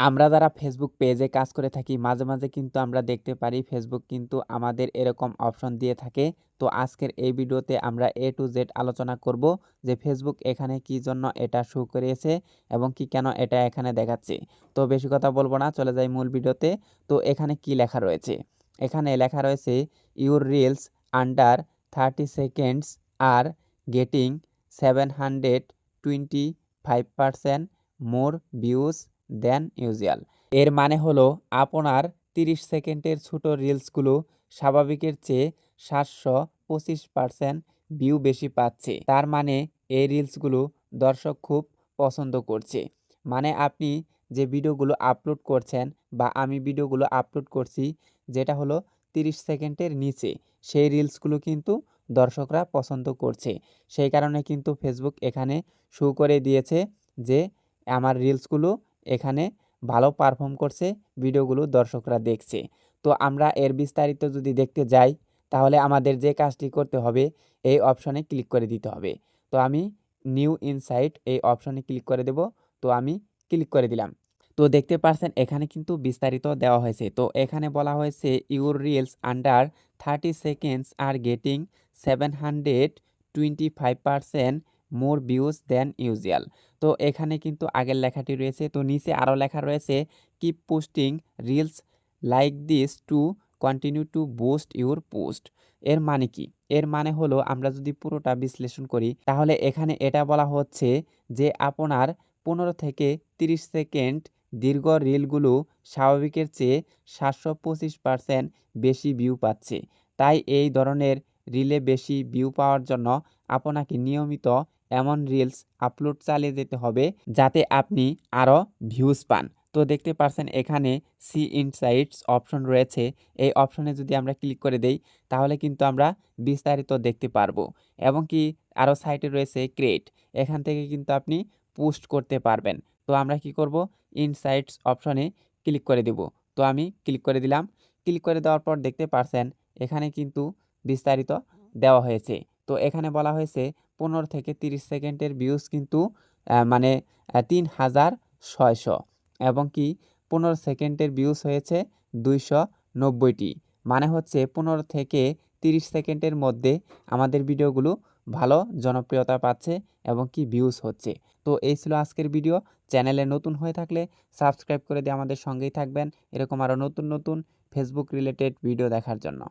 আমরা যারা ফেসবুক পেজে কাজ করে থাকি মাঝে, মাঝে কিন্তু আমরা দেখতে পারি ফেসবুক কিন্তু আমাদের এরকম অপশন দিয়ে থাকে। তো আজকের এই ভিডিওতে আমরা A to Z আলোচনা করব যে ফেসবুক এখানে কি জন্য এটা শো করিয়েছে এবং কি কেন এটা এখানে দেখাচ্ছে। তো বেশি কথা বলব না, চলে যাই মূল ভিডিওতে। তো এখানে কি লেখা রয়েছে? এখানে লেখা রয়েছে your reels under 30 seconds are getting 725% more views than usual. এর মানে হলো আপনার 30 সেকেন্ডের ছোট রিলসগুলো স্বাভাবিকের চেয়ে 725% ভিউ বেশি পাচ্ছে। তার মানে এই রিলসগুলো দর্শক খুব পছন্দ করছে। মানে আপনি যে ভিডিওগুলো আপলোড করছেন বা আমি ভিডিওগুলো আপলোড করছি যেটা হলো 30 সেকেন্ডের নিচে, সেই রিলসগুলো কিন্তু দর্শকরা পছন্দ করছে। সেই কারণে কিন্তু ফেসবুক এখানে শো করে দিয়েছে যে আমার রিলসগুলো এখানে ভালো পারফর্ম করছে, ভিডিওগুলো দর্শকরা দেখছে। তো আমরা এর বিস্তারিত যদি দেখতে যাই তাহলে আমাদের যে কাজটি করতে হবে এই অপশনে ক্লিক করে দিতে হবে। তো আমি নিউ ইনসাইট এই অপশনে ক্লিক করে দেব। তো আমি ক্লিক করে দিলাম। তো দেখতে পাচ্ছেন এখানে কিন্তু বিস্তারিত দেওয়া হয়েছে। তো এখানে বলা হয়েছে your reels under 30 seconds are getting 725% more views than usual. তো এখানে কিন্তু আগের লেখাটি রয়েছে। তো নিচে আরও লেখা রয়েছে keep posting reels like this to continue to boost your post. এর মানে কি? এর মানে হলো আমরা যদি পুরোটা বিশ্লেষণ করি তাহলে এখানে এটা বলা হচ্ছে যে আপনার 15 থেকে 30 সেকেন্ড দীর্ঘ রিলগুলো স্বাভাবিকের চেয়ে 725% বেশি ভিউ পাচ্ছে। তাই এই ধরনের রিলে বেশি ভিউ পাওয়ার জন্য আপনাকে নিয়মিত এমন রিলস আপলোড চালিয়ে যেতে হবে যাতে আপনি আরও ভিউজ পান। তো দেখতে পাচ্ছেন এখানে সি ইনসাইটস অপশন রয়েছে। এই অপশনে যদি আমরা ক্লিক করে দেই তাহলে কিন্তু আমরা বিস্তারিত দেখতে পারবো এবং কি আরও সাইটে রয়েছে ক্রিয়েট। এখান থেকে কিন্তু আপনি পোস্ট করতে পারবেন। তো আমরা কি করব? ইনসাইটস অপশনে ক্লিক করে দেব। তো আমি ক্লিক করে দিলাম। ক্লিক করে দেওয়ার পর দেখতে পাচ্ছেন এখানে কিন্তু বিস্তারিত দেওয়া হয়েছে। তো এখানে বলা হয়েছে 15 থেকে 30 সেকেন্ডের ভিউজ কিন্তু মানে 3600 এবং কি 15 সেকেন্ডের ভিউজ হয়েছে 290টি। মানে হচ্ছে 15 থেকে 30 সেকেন্ডের মধ্যে আমাদের ভিডিওগুলো ভালো জনপ্রিয়তা পাচ্ছে এবং কি ভিউজ হচ্ছে। তো এই ছিল আজকের ভিডিও। চ্যানেলে নতুন হয়ে থাকলে সাবস্ক্রাইব করে দিয়ে আমাদের সঙ্গেই থাকবেন এরকম আরও নতুন নতুন ফেসবুক রিলেটেড ভিডিও দেখার জন্য।